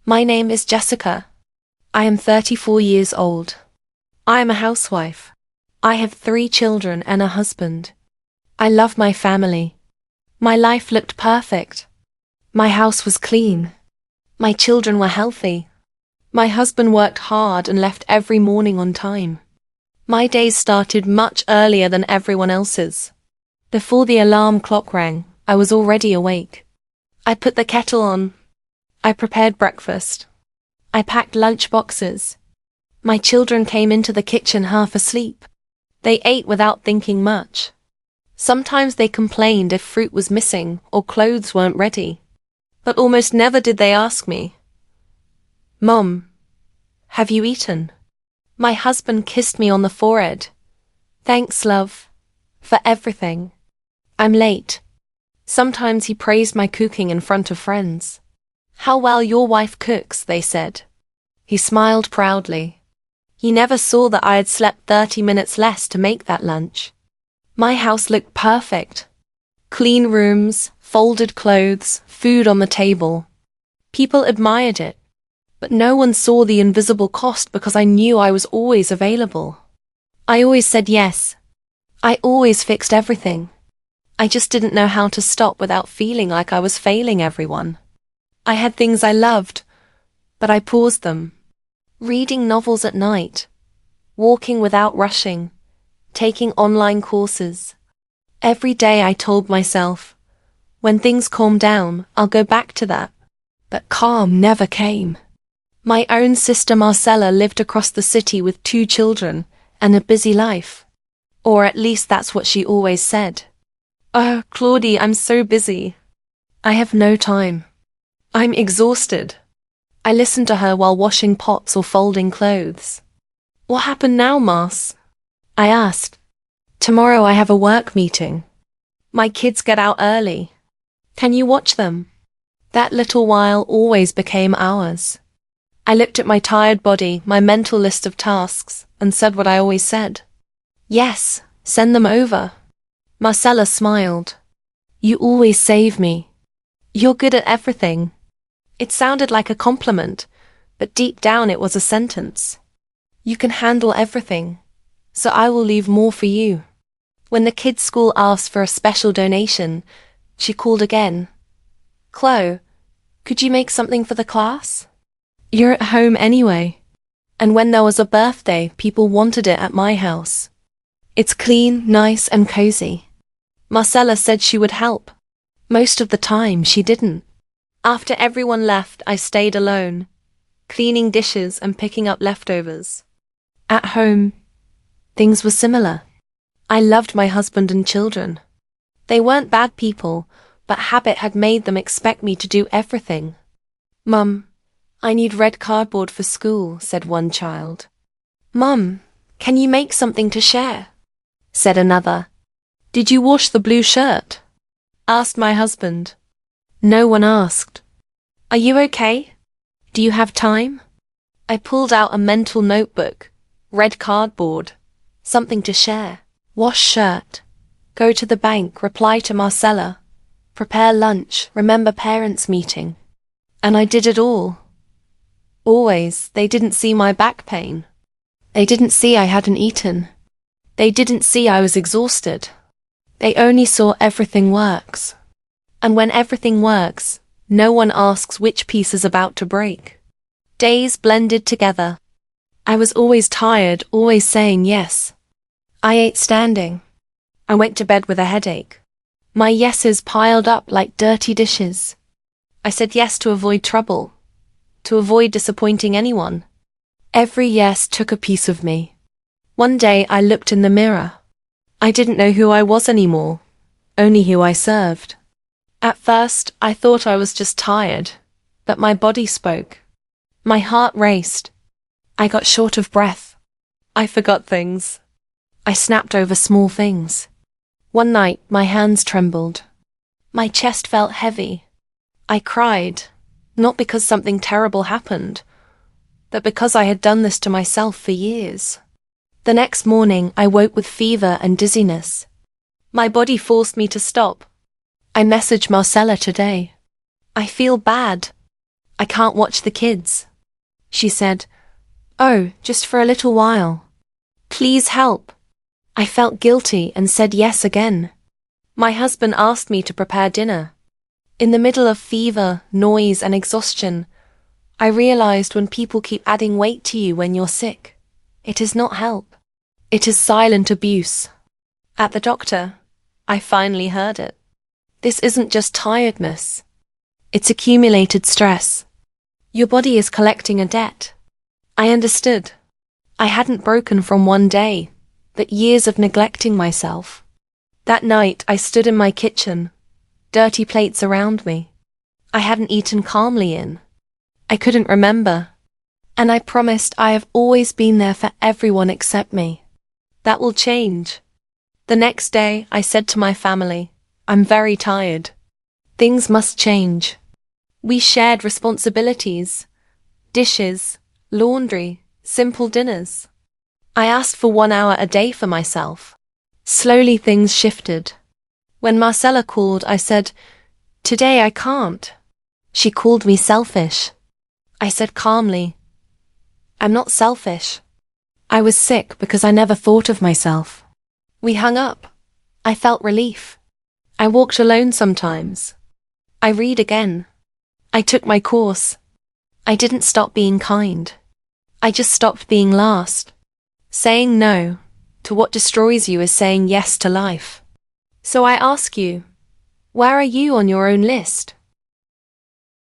My name is Jessica. I am 34 years old. I am a housewife. I have 3 children and a husband. I love my family. My life looked perfect. My house was clean. My children were healthy. My husband worked hard and left every morning on time. My days started much earlier than everyone else's. Before the alarm clock rang, I was already awake. I put the kettle on. I prepared breakfast. I packed lunch boxes. My children came into the kitchen half asleep. They ate without thinking much. Sometimes they complained if fruit was missing or clothes weren't ready. But almost never did they ask me, "Mom, have you eaten?" My husband kissed me on the forehead. "Thanks, love, for everything. I'm late." Sometimes he praised my cooking in front of friends. "How well your wife cooks," they said. He smiled proudly. He never saw that I had slept 30 minutes less to make that lunch. My house looked perfect. Clean rooms, folded clothes, food on the table. People admired it, but no one saw the invisible cost because I knew I was always available. I always said yes. I always fixed everything. I just didn't know how to stop without feeling like I was failing everyone. I had things I loved, but I paused them. Reading novels at night, walking without rushing, taking online courses. Every day I told myself, when things calm down, I'll go back to that. But calm never came. My own sister Marcella lived across the city with 2 children and a busy life. Or at least that's what she always said. "Oh, Claudie, I'm so busy. I have no time. I'm exhausted." I listened to her while washing pots or folding clothes. "What happened now, Mars?" I asked. "Tomorrow I have a work meeting. My kids get out early. Can you watch them?" That little while always became hours. I looked at my tired body, my mental list of tasks, and said what I always said. "Yes, send them over." Marcella smiled. "You always save me. You're good at everything." It sounded like a compliment, but deep down it was a sentence. "You can handle everything, so I will leave more for you." When the kids' school asked for a special donation, she called again. "Chloe, could you make something for the class? You're at home anyway." And when there was a birthday, people wanted it at my house. It's clean, nice, and cozy. Marcella said she would help. Most of the time, she didn't. After everyone left, I stayed alone, cleaning dishes and picking up leftovers. At home, things were similar. I loved my husband and children. They weren't bad people, but habit had made them expect me to do everything. "Mum, I need red cardboard for school," said one child. "Mum, can you make something to share?" said another. "Did you wash the blue shirt?" asked my husband. No one asked. "Are you okay? Do you have time?" I pulled out a mental notebook, red cardboard, something to share, wash shirt, go to the bank, reply to Marcella, prepare lunch, remember parents' meeting. And I did it all. Always, they didn't see my back pain. They didn't see I hadn't eaten. They didn't see I was exhausted. They only saw everything works. And when everything works, no one asks which piece is about to break. Days blended together. I was always tired, always saying yes. I ate standing. I went to bed with a headache. My yeses piled up like dirty dishes. I said yes to avoid trouble, to avoid disappointing anyone. Every yes took a piece of me. One day I looked in the mirror. I didn't know who I was anymore, only who I served. At first, I thought I was just tired, but my body spoke. My heart raced. I got short of breath. I forgot things. I snapped over small things. One night, my hands trembled. My chest felt heavy. I cried, not because something terrible happened, but because I had done this to myself for years. The next morning, I woke with fever and dizziness. My body forced me to stop. I messaged Marcella today. "I feel bad. I can't watch the kids. She said, "Oh, just for a little while. Please help." I felt guilty and said yes again. My husband asked me to prepare dinner. In the middle of fever, noise, and exhaustion, I realized when people keep adding weight to you when you're sick, it is not help. It is silent abuse. At the doctor, I finally heard it. This isn't just tiredness. It's accumulated stress. Your body is collecting a debt. I understood. I hadn't broken from one day, but years of neglecting myself. That night I stood in my kitchen, dirty plates around me. I hadn't eaten calmly in. I couldn't remember. And I promised I have always been there for everyone except me. That will change. The next day I said to my family, "I'm very tired. Things must change." We shared responsibilities, dishes, laundry, simple dinners. I asked for 1 hour a day for myself. Slowly things shifted. When Marcella called, I said, "Today I can't." She called me selfish. I said calmly, "I'm not selfish. I was sick because I never thought of myself." We hung up. I felt relief. I walked alone sometimes. I read again. I took my course. I didn't stop being kind. I just stopped being last. Saying no to what destroys you is saying yes to life. So I ask you, where are you on your own list?